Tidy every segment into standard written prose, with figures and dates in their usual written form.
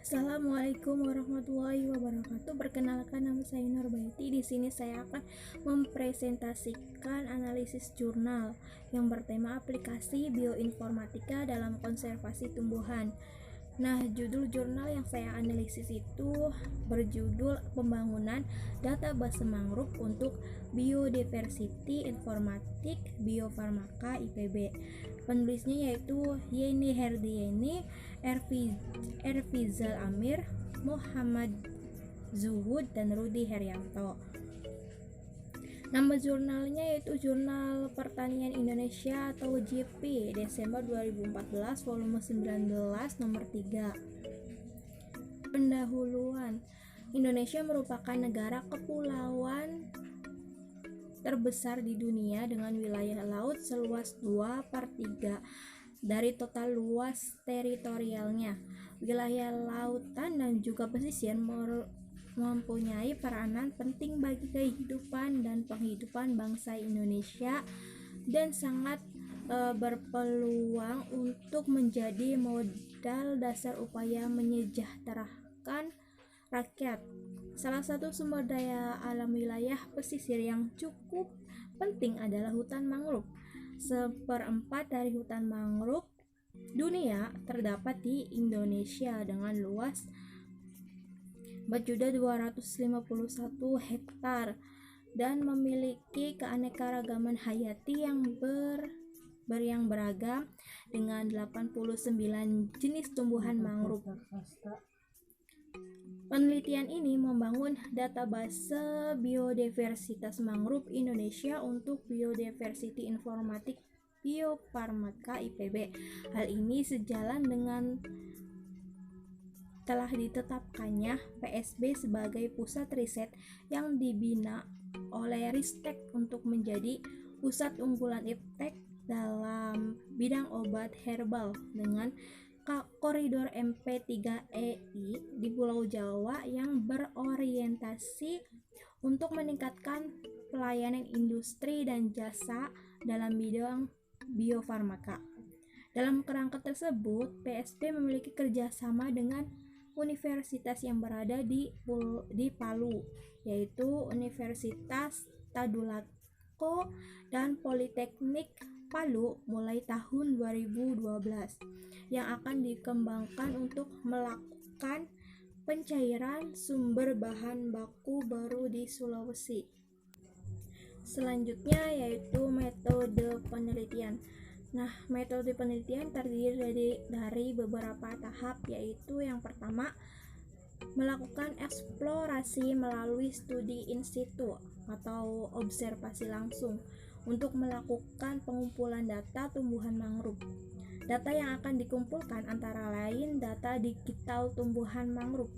Assalamualaikum warahmatullahi wabarakatuh. Perkenalkan, nama saya Nurbaiti. Di sini saya akan mempresentasikan analisis jurnal yang bertema aplikasi bioinformatika dalam konservasi tumbuhan. Nah, judul jurnal yang saya analisis itu berjudul Pembangunan Database Mangrove untuk Biodiversity Informatik Biofarmaka IPB. Penulisnya yaitu Yeni Herdieni, Erfizal Amir, Muhammad Zuhud, dan Rudi Herianto. Nama jurnalnya yaitu Jurnal Pertanian Indonesia atau JP, Desember 2014, volume 19, nomor 3. Pendahuluan. Indonesia merupakan negara kepulauan terbesar di dunia dengan wilayah laut seluas 2/3 dari total luas teritorialnya. Wilayah lautan dan juga pesisir mempunyai peranan penting bagi kehidupan dan penghidupan bangsa Indonesia dan sangat berpeluang untuk menjadi modal dasar upaya menyejahterakan rakyat. Salah satu sumber daya alam wilayah pesisir yang cukup penting adalah hutan mangrove. 1/4 dari hutan mangrove dunia terdapat di Indonesia dengan luas 4.251 hektar dan memiliki keanekaragaman hayati yang beragam dengan 89 jenis tumbuhan mangrove. Penelitian ini membangun database biodiversitas mangrove Indonesia untuk Biodiversity Informatik Biofarmaka IPB. Hal ini sejalan dengan telah ditetapkannya PSB sebagai pusat riset yang dibina oleh Ristek untuk menjadi pusat unggulan iptek dalam bidang obat herbal dengan koridor MP3EI di Pulau Jawa yang berorientasi untuk meningkatkan pelayanan industri dan jasa dalam bidang biofarmaka. Dalam kerangka tersebut, PSB memiliki kerjasama dengan universitas yang berada di Palu, yaitu Universitas Tadulako dan Politeknik Palu mulai tahun 2012, yang akan dikembangkan untuk melakukan pencairan sumber bahan baku baru di Sulawesi. Selanjutnya yaitu metode penelitian. Nah, metode penelitian terdiri dari beberapa tahap, yaitu yang pertama, melakukan eksplorasi melalui studi in situ atau observasi langsung untuk melakukan pengumpulan data tumbuhan mangrove. Data yang akan dikumpulkan antara lain data digital tumbuhan mangrove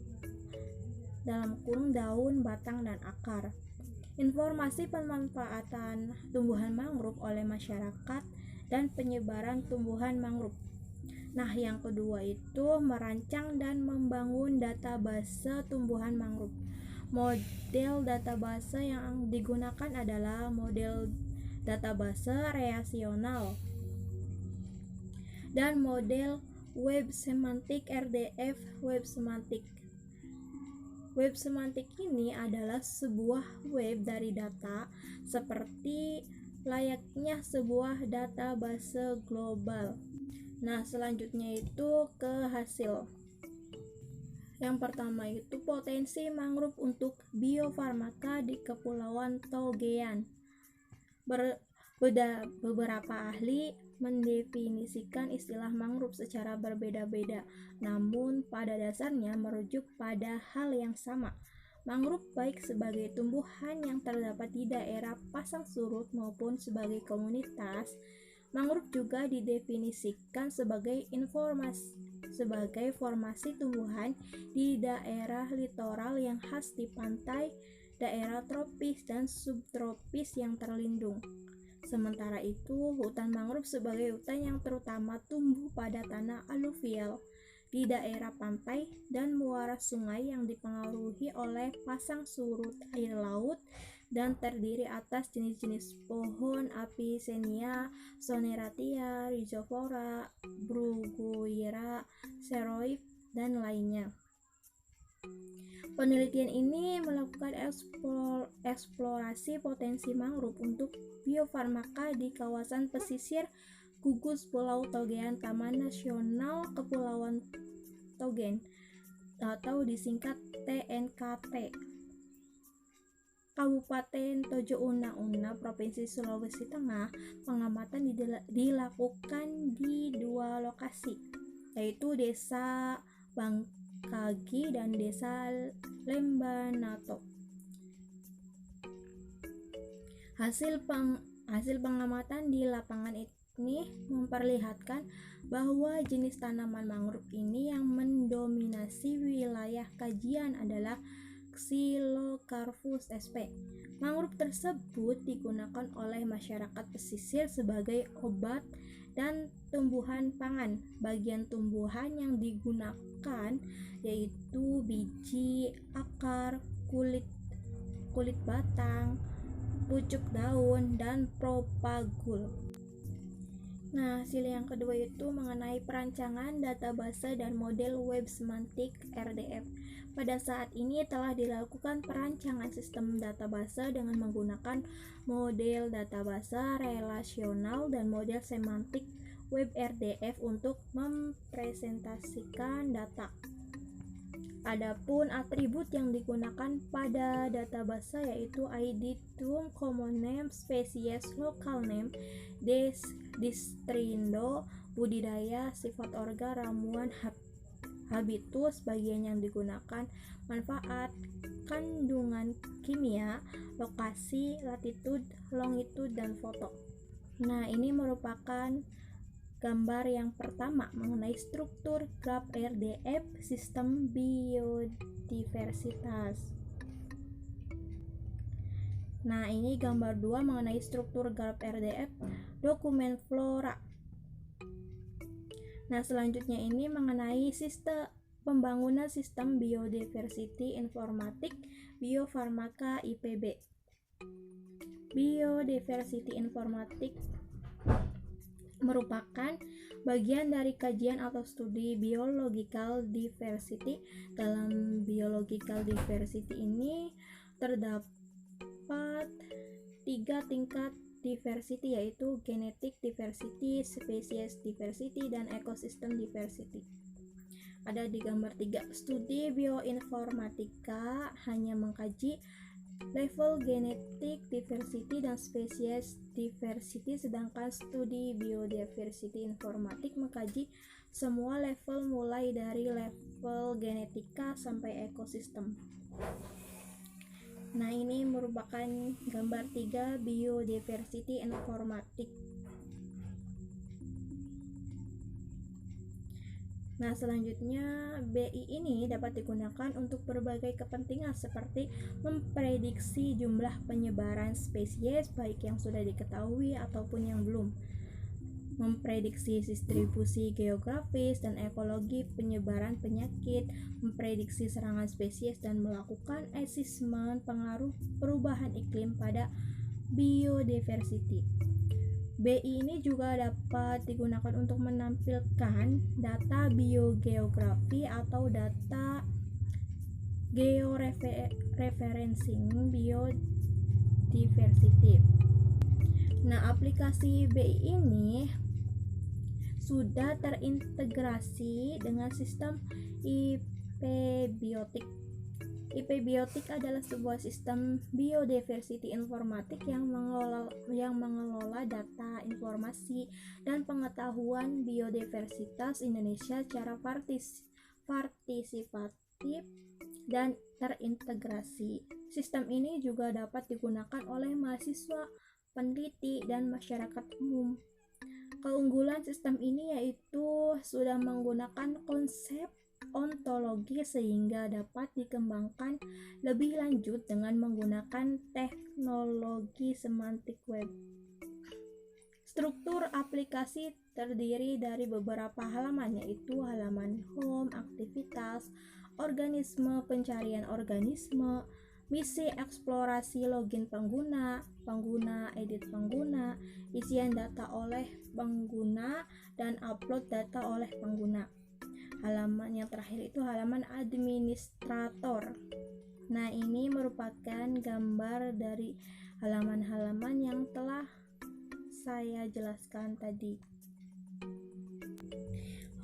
dalam kurung daun, batang, dan akar. Informasi pemanfaatan tumbuhan mangrove oleh masyarakat dan penyebaran tumbuhan mangrove. Nah, yang kedua itu merancang dan membangun database tumbuhan mangrove. Model database yang digunakan adalah model database relasional dan model web semantik RDF web semantik. Web semantik ini adalah sebuah web dari data seperti layaknya sebuah database global. Nah, selanjutnya itu ke hasil. Yang pertama itu potensi mangrove untuk biofarmaka di Kepulauan Togean. Beberapa ahli mendefinisikan istilah mangrove secara berbeda-beda, namun pada dasarnya merujuk pada hal yang sama. Mangrove baik sebagai tumbuhan yang terdapat di daerah pasang surut maupun sebagai komunitas. Mangrove juga didefinisikan sebagai formasi tumbuhan di daerah litoral yang khas di pantai, daerah tropis dan subtropis yang terlindung. Sementara itu, hutan mangrove sebagai hutan yang terutama tumbuh pada tanah aluvial di daerah pantai dan muara sungai yang dipengaruhi oleh pasang surut air laut dan terdiri atas jenis-jenis pohon Avicennia, Soneratia, Rhizophora, Bruguiera, Seroiv, dan lainnya. Penelitian ini melakukan eksplorasi potensi mangrove untuk biofarmaka di kawasan pesisir gugus Pulau Togean Taman Nasional Kepulauan Togen atau disingkat TNKT. Kabupaten Tojo Una, Provinsi Sulawesi Tengah. Pengamatan dilakukan di 2 lokasi, yaitu Desa Bangkagi dan Desa Lembanato. Hasil pengamatan di lapangan ini memperlihatkan bahwa jenis tanaman mangrove ini yang mendominasi wilayah kajian adalah Xylocarpus sp. Mangrove tersebut digunakan oleh masyarakat pesisir sebagai obat dan tumbuhan pangan. Bagian tumbuhan yang digunakan yaitu biji, akar, kulit batang, pucuk daun, dan propagul. Nah, hasil yang kedua itu mengenai perancangan database dan model web semantik RDF. Pada saat ini telah dilakukan perancangan sistem database dengan menggunakan model database relasional dan model semantik web RDF untuk mempresentasikan data. Adapun atribut yang digunakan pada database yaitu ID, term, common name, spesies, local name, distrindo, budidaya, sifat orga, ramuan, habitus, bagian yang digunakan, manfaat, kandungan kimia, lokasi, latitude, longitude, dan foto. Nah, ini merupakan gambar yang pertama mengenai struktur graf RDF sistem biodiversitas. Nah, ini gambar 2 mengenai struktur graf RDF dokumen flora. Nah, selanjutnya ini mengenai sistem pembangunan sistem biodiversity informatik biofarmaka IPB. Biodiversity informatik merupakan bagian dari kajian atau studi biological diversity. Dalam biological diversity ini terdapat 3 tingkat diversity, yaitu genetic diversity, species diversity, dan ecosystem diversity. Ada di gambar 3. Studi bioinformatika hanya mengkaji level genetic diversity dan species diversity, sedangkan studi biodiversity informatik mengkaji semua level mulai dari level genetika sampai ekosistem. Nah, ini merupakan gambar 3 biodiversity informatik. Nah, selanjutnya BI ini dapat digunakan untuk berbagai kepentingan seperti memprediksi jumlah penyebaran spesies baik yang sudah diketahui ataupun yang belum, memprediksi distribusi geografis dan ekologi penyebaran penyakit, memprediksi serangan spesies, dan melakukan asesmen pengaruh perubahan iklim pada biodiversity. BI ini juga dapat digunakan untuk menampilkan data biogeografi atau data georeferencing biodiversity. Nah, aplikasi BI ini sudah terintegrasi dengan sistem IPBiotik. IPBiotik adalah sebuah sistem biodiversity informatik yang mengelola data, informasi, dan pengetahuan biodiversitas Indonesia secara partisipatif dan terintegrasi. Sistem ini juga dapat digunakan oleh mahasiswa, peneliti, dan masyarakat umum. Keunggulan sistem ini yaitu sudah menggunakan konsep ontologi sehingga dapat dikembangkan lebih lanjut dengan menggunakan teknologi semantik web. Struktur aplikasi terdiri dari beberapa halaman, yaitu halaman home, aktivitas, organisme, pencarian organisme, misi eksplorasi, login pengguna, edit pengguna, isian data oleh pengguna, dan upload data oleh pengguna. halaman yang terakhir itu halaman administrator. Nah, ini merupakan gambar dari halaman-halaman yang telah saya jelaskan tadi.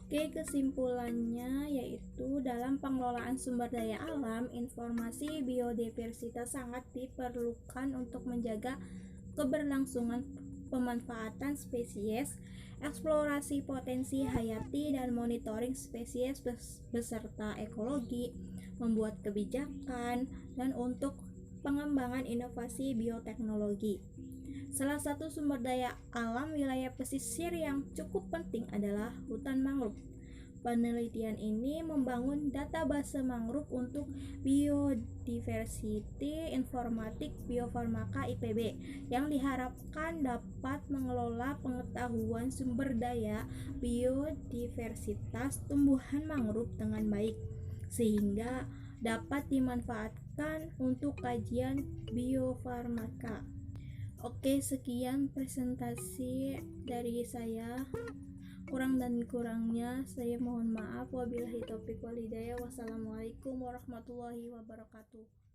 Oke, kesimpulannya yaitu dalam pengelolaan sumber daya alam, informasi biodiversitas sangat diperlukan untuk menjaga keberlangsungan pemanfaatan spesies, eksplorasi potensi hayati, dan monitoring spesies beserta ekologi, membuat kebijakan, dan untuk pengembangan inovasi bioteknologi. Salah satu sumber daya alam wilayah pesisir yang cukup penting adalah hutan mangrove. Penelitian ini membangun database mangrove untuk biodiversity informatik biofarmaka IPB yang diharapkan dapat mengelola pengetahuan sumber daya biodiversitas tumbuhan mangrove dengan baik sehingga dapat dimanfaatkan untuk kajian biofarmaka. Oke, sekian presentasi dari saya. Kurang dan kurangnya saya mohon maaf. Wabillahi taufiq wal hidayah. Wassalamualaikum warahmatullahi wabarakatuh.